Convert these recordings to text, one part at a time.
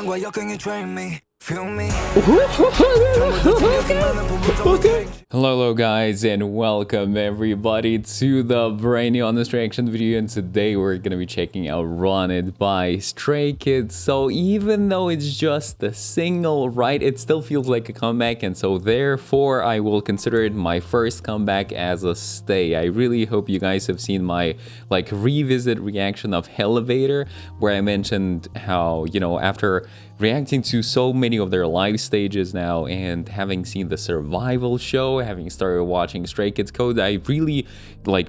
고난과 역경이 drain me. Feel me. Hello guys, and welcome everybody to the Brainy Honest Reaction video, and today we're gonna be checking out Run It by Stray Kids. So even though it's just a single, right, it still feels like a comeback, and so therefore I will consider it my first comeback as a stay. I really hope you guys have seen my revisit reaction of Elevator, where I mentioned how, you know, after reacting to so many of their live stages now and having seen the survival show, having started watching Stray Kids Code, I really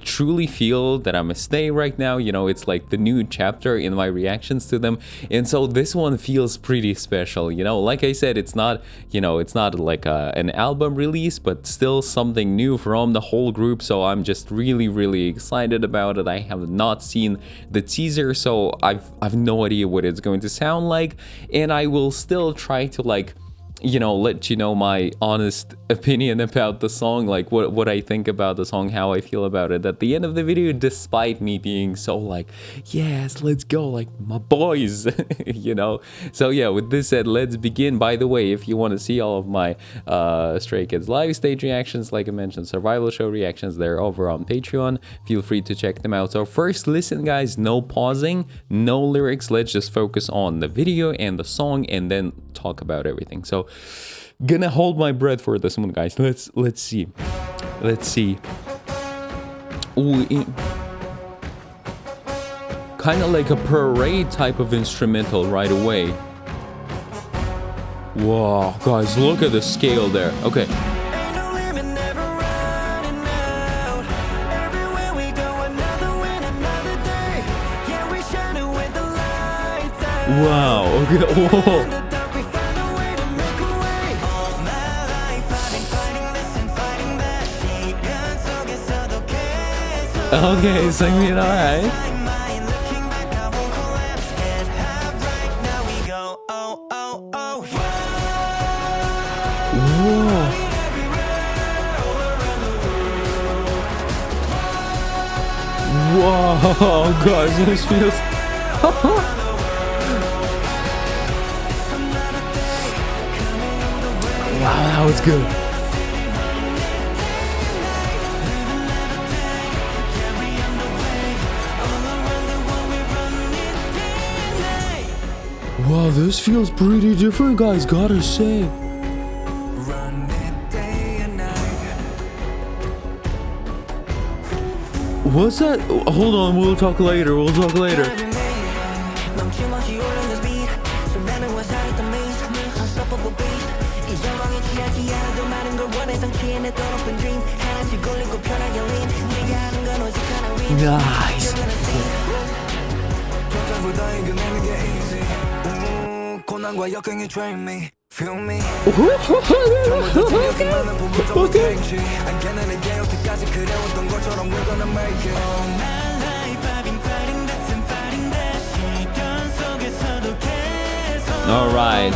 truly feel that I'm a stay right now. You know, it's like the new chapter in my reactions to them, and so this one feels pretty special. You know, like I said, it's not, you know, it's not like an album release, but still something new from the whole group, so I'm just really excited about it. I have not seen the teaser, so I've no idea what it's going to sound like, and I will still try to you know, let you know my honest opinion about the song, like what I think about the song, how I feel about it at the end of the video, despite me being so yes, let's go, like my boys, you know. So yeah, with this said, let's begin. By the way, if you want to see all of my Stray Kids live stage reactions, like I mentioned, survival show reactions, they're over on Patreon. Feel free to check them out. So first, listen guys, no pausing, no lyrics, let's just focus on the video and the song and then talk about everything. So gonna hold my breath for this one, guys. Let's see. Ooh, kind of like a parade type of instrumental right away. Whoa, guys, look at the scale there. Okay. Wow. Okay. Whoa. Okay, sing it, alright. Whoa. Whoa, guys, this feels... Wow, that was good. Wow, this feels pretty different, guys, gotta say. What's that? Hold on, we'll talk later, Nice. 고난과 역경이 drain me. Feel me. Okay. All right.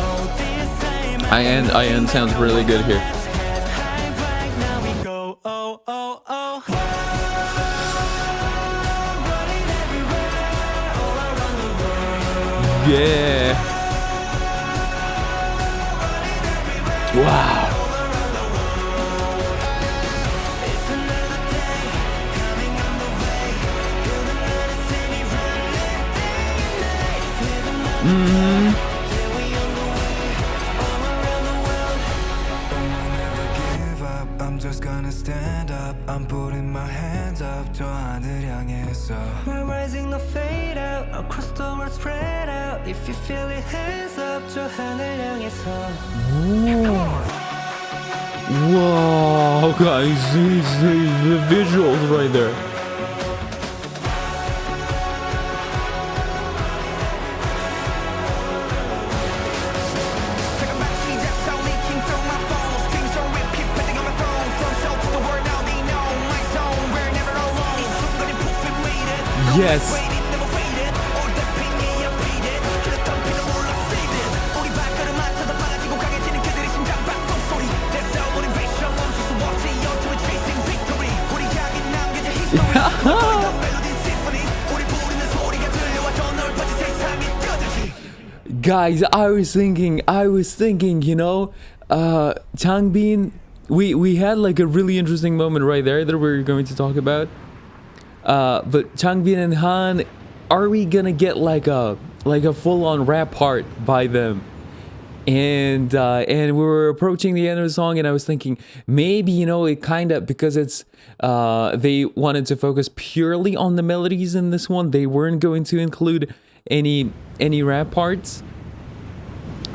I end sounds really good here. Yeah. Wow. I'm just gonna stand up. I'm putting my hands up. 저 하늘 향해서. We're rising, no fade out. Across the world, spread out. If you feel it, hands up. 저 하늘 향해서. Whoa, guys, the visuals right there. Yes. Guys, I was thinking, you know, Changbin, we had like a really interesting moment right there that we're going to talk about. But Changbin and Han, are we gonna get like a full-on rap part by them? And we were approaching the end of the song, and I was thinking maybe, you know, it kind of, because it's they wanted to focus purely on the melodies in this one. They weren't going to include any rap parts.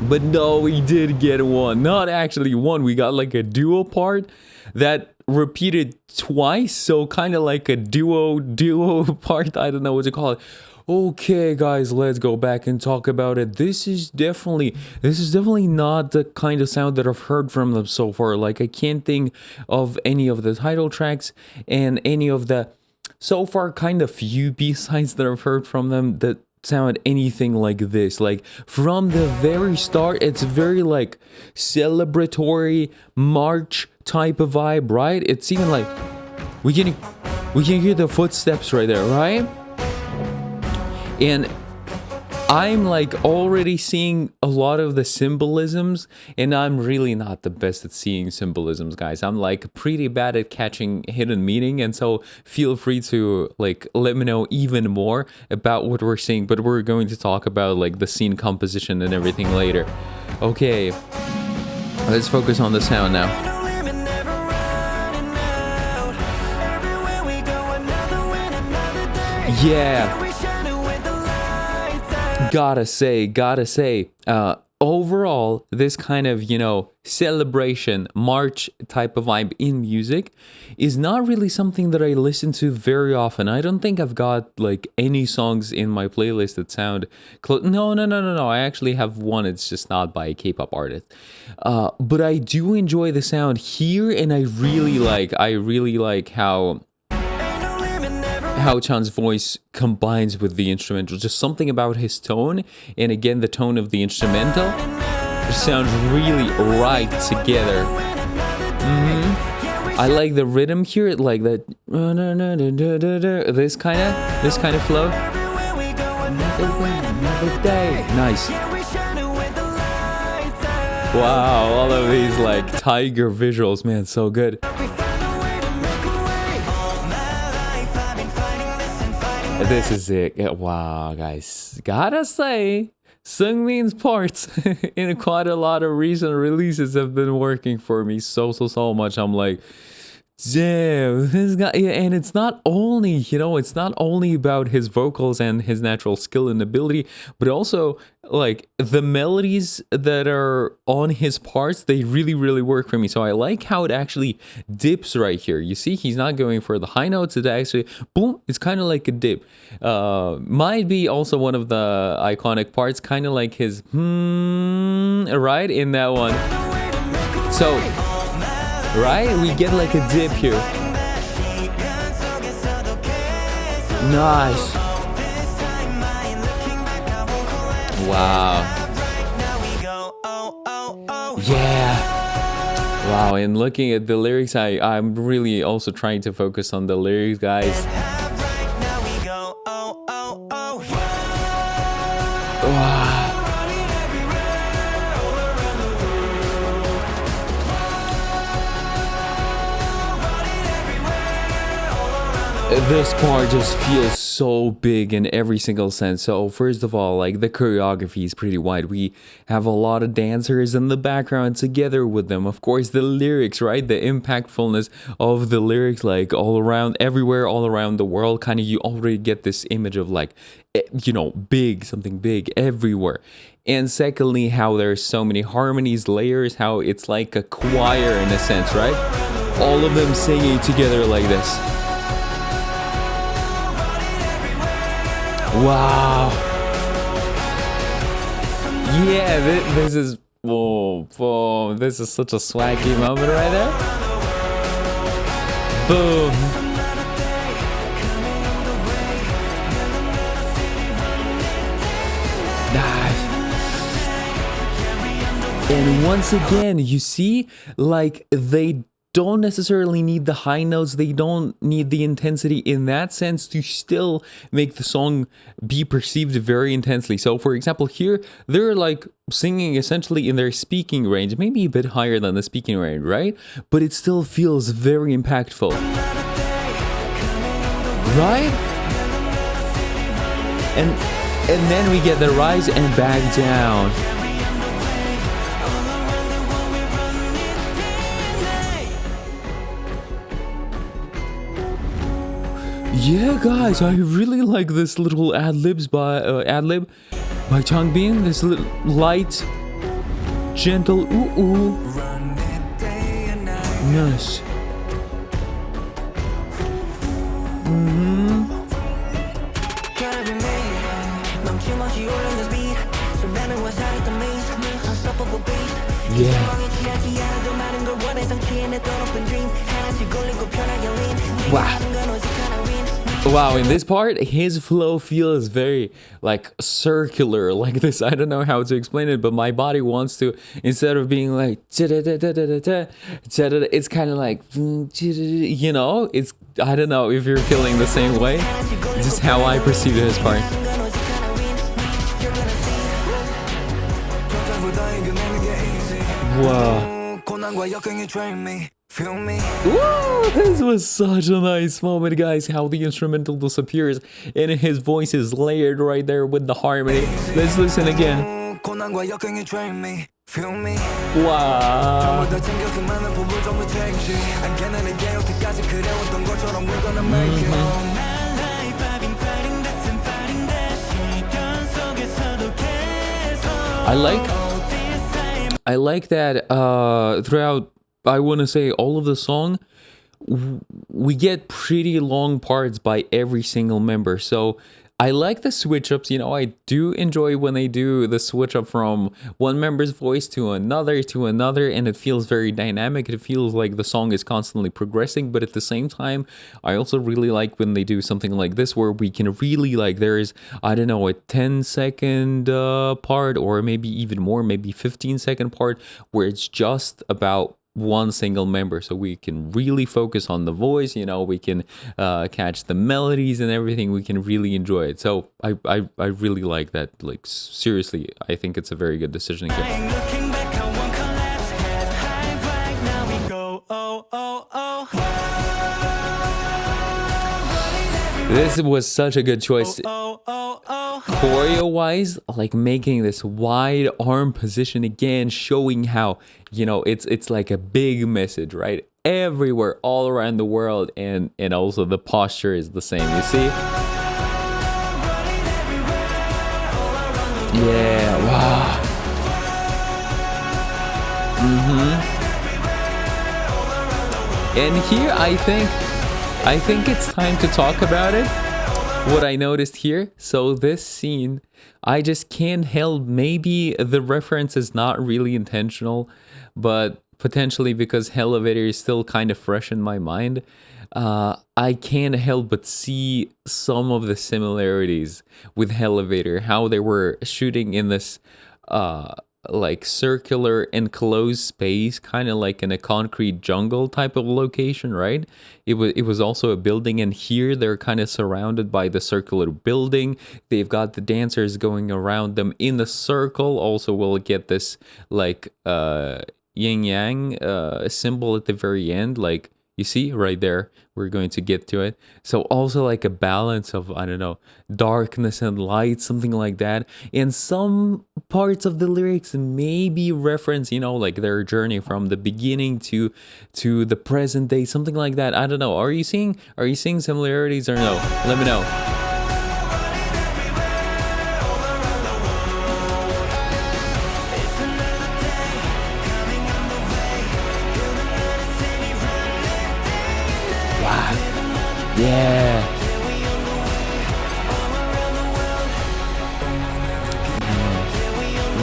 But no, we did get one. Not actually one. We got like a duo part that repeated twice, so kind of like a duo part. I don't know what to call it. Okay, guys, let's go back and talk about it. This is definitely not the kind of sound that I've heard from them so far. Like, I can't think of any of the title tracks and any of the so far kind of few B-sides that I've heard from them that sound anything like this. Like, from the very start, it's very like celebratory march type of vibe, right? It's even like we can hear the footsteps right there, right? And I'm like already seeing a lot of the symbolisms, and I'm really not the best at seeing symbolisms, guys. I'm like pretty bad at catching hidden meaning, and so feel free to like let me know even more about what we're seeing. But we're going to talk about like the scene composition and everything later. Okay, let's focus on the sound now. Yeah. Gotta say, overall, this kind of, you know, celebration, march type of vibe in music is not really something that I listen to very often. I don't think I've got like any songs in my playlist that sound No. I actually have one. It's just not by a K-pop artist. But I do enjoy the sound here, and I really like how Chan's voice combines with the instrumental. Just something about his tone, and again the tone of the instrumental, just sounds really right together. I like the rhythm here, like that this kind of flow. Another day. Nice. Wow, all of these like tiger visuals, man, so good. This is it. Wow, guys. Gotta say, Seungmin's parts in quite a lot of recent releases have been working for me so much. I'm like, damn, this guy. Yeah, and it's not only, you know, it's not only about his vocals and his natural skill and ability, but also like the melodies that are on his parts, they really work for me. So I like how it actually dips right here. You see, he's not going for the high notes. It actually, boom, it's kind of like a dip. Might be also one of the iconic parts, kind of like his right in that one. So, right, we get like a dip here. Nice. Wow. Yeah. Wow, and looking at the lyrics, I'm really also trying to focus on the lyrics, guys. Wow. This part just feels so big in every single sense. So first of all, like the choreography is pretty wide. We have a lot of dancers in the background together with them. Of course, the lyrics, right? The impactfulness of the lyrics, like all around, everywhere, all around the world. Kind of, you already get this image of like, you know, big, something big everywhere. And secondly, how there's so many harmonies, layers, how it's like a choir in a sense, right? All of them singing together like this. Wow. Yeah, this is, whoa, this is such a swaggy moment right there. Boom. Nice. And once again, you see, like they don't necessarily need the high notes, they don't need the intensity in that sense to still make the song be perceived very intensely. So for example, here they're like singing essentially in their speaking range, maybe a bit higher than the speaking range, right? But it still feels very impactful, right? And then we get the rise and back down. Yeah, guys, I really like this little ad-lib by Changbin. This little light, gentle ooh. Nice. Yeah. Wow. Wow, in this part, his flow feels very like circular, like this. I don't know how to explain it, but my body wants to, instead of being like, it's kind of like, you know, it's, I don't know if you're feeling the same way. This is how I perceive his part. Wow. Whoa, this was such a nice moment, guys. How the instrumental disappears and his voice is layered right there with the harmony. Let's listen again. Wow. I like that throughout, I want to say, all of the song, we get pretty long parts by every single member. So I like the switch ups, you know, I do enjoy when they do the switch up from one member's voice to another, and it feels very dynamic. It feels like the song is constantly progressing, but at the same time, I also really like when they do something like this, where we can really, like, there is, I don't know, a 10-second part, or maybe even more, maybe 15-second part, where it's just about one single member, so we can really focus on the voice, you know, we can catch the melodies and everything, we can really enjoy it. So I really like that. Like, seriously, I think it's a very good decision here. This was such a good choice. Choreo-wise, like making this wide arm position again, showing how, you know, it's like a big message, right? Everywhere, all around the world, and also the posture is the same, you see? Yeah, wow. And here I think it's time to talk about it. What I noticed here, so this scene, I just can't help, maybe the reference is not really intentional, but potentially because Elevator is still kind of fresh in my mind, I can't help but see some of the similarities with Elevator, how they were shooting in this like circular enclosed space, kind of like in a concrete jungle type of location, right? It was also a building, and here they're kind of surrounded by the circular building. They've got the dancers going around them in the circle. Also, we'll get this like yin yang symbol at the very end, like you see right there. We're going to get to it. So also like a balance of, I don't know, darkness and light, something like that. And some parts of the lyrics maybe reference, you know, like their journey from the beginning to the present day, something like that. I don't know. Are you seeing similarities or no? Let me know. Yeah.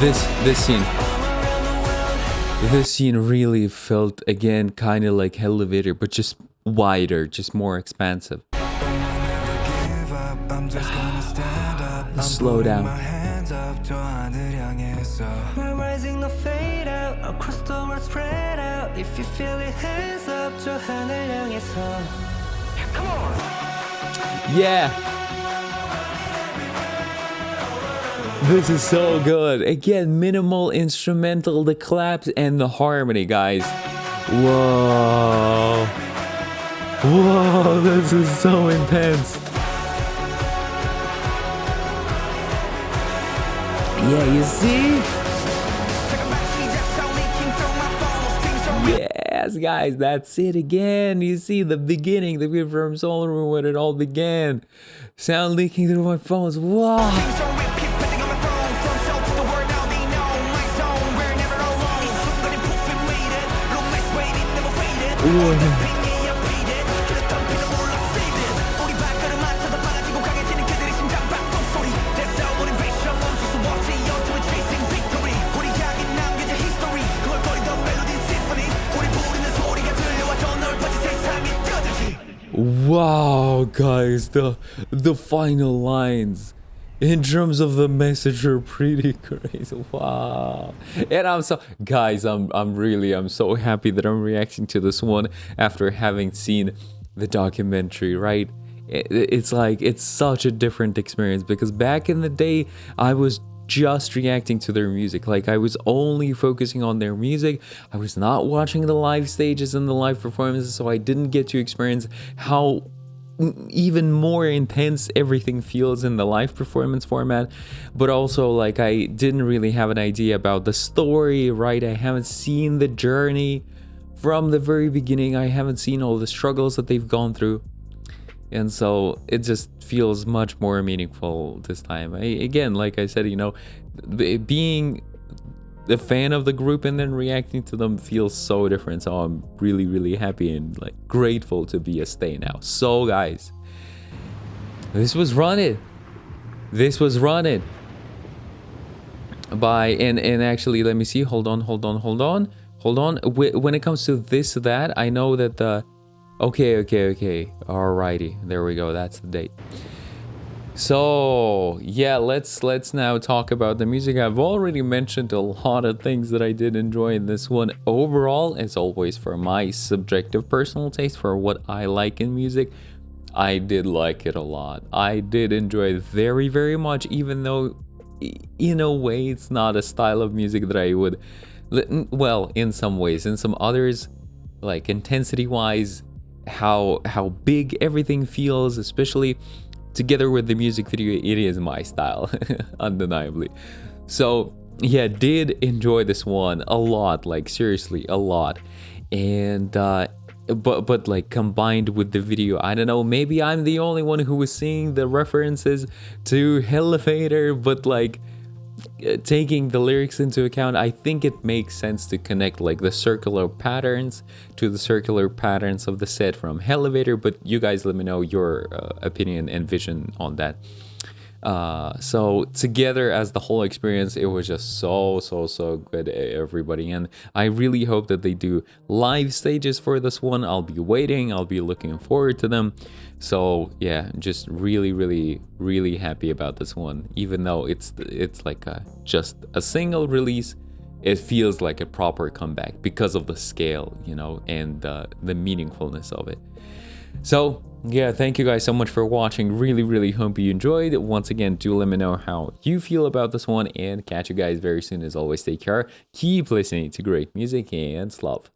This scene really felt again kind of like Elevator, but just wider, just more expansive. Slow down. up 저 하늘 향해서 We're rising the fade out across the world spread out If you feel it hands up 저 하늘 향해서 Come on! Yeah! This is so good. Again, minimal instrumental, the claps and the harmony, guys. Whoa. Whoa, this is so intense. Yeah, you see? Yes, guys, that's it again. You see the beginning, the view from Solar Room when it all began. Sound leaking through my phones. Wow. Wow, guys, the final lines in terms of the message are pretty crazy. Wow. And I'm so guys, I'm so happy that I'm reacting to this one after having seen the documentary, right? It's like it's such a different experience because back in the day I was just reacting to their music. Like I was only focusing on their music. I was not watching the live stages and the live performances, so I didn't get to experience how even more intense everything feels in the live performance format. But also, like, I didn't really have an idea about the story, right? I haven't seen the journey from the very beginning. I haven't seen all the struggles that they've gone through. And so it just feels much more meaningful this time. Again, like I said, you know, being a fan of the group and then reacting to them feels so different. So I'm really happy and like grateful to be a stay now. So guys, this was run by and actually, let me see. Hold on. When it comes to this, that, I know that the Okay. Alrighty. There we go. That's the date. So, yeah, let's now talk about the music. I've already mentioned a lot of things that I did enjoy in this one. Overall, as always, for my subjective personal taste, for what I like in music, I did like it a lot. I did enjoy it very much, even though in a way it's not a style of music that I would, well, in some ways. In some others, like intensity-wise, how big everything feels, especially together with the music video, it is my style. Undeniably. So yeah, did enjoy this one a lot, like seriously a lot. And but like combined with the video, I don't know, maybe I'm the only one who was seeing the references to Elevator, but like taking the lyrics into account, I think it makes sense to connect like the circular patterns to the circular patterns of the set from Elevator. But you guys let me know your opinion and vision on that. So together as the whole experience, it was just so good, everybody. And I really hope that they do live stages for this one. I'll be waiting, I'll be looking forward to them. So yeah, just really happy about this one. Even though it's like just a single release, it feels like a proper comeback because of the scale, you know, and the meaningfulness of it. So yeah, thank you guys so much for watching. Really hope you enjoyed. Once again, do let me know how you feel about this one, and catch you guys very soon. As always, take care, keep listening to great music, and love.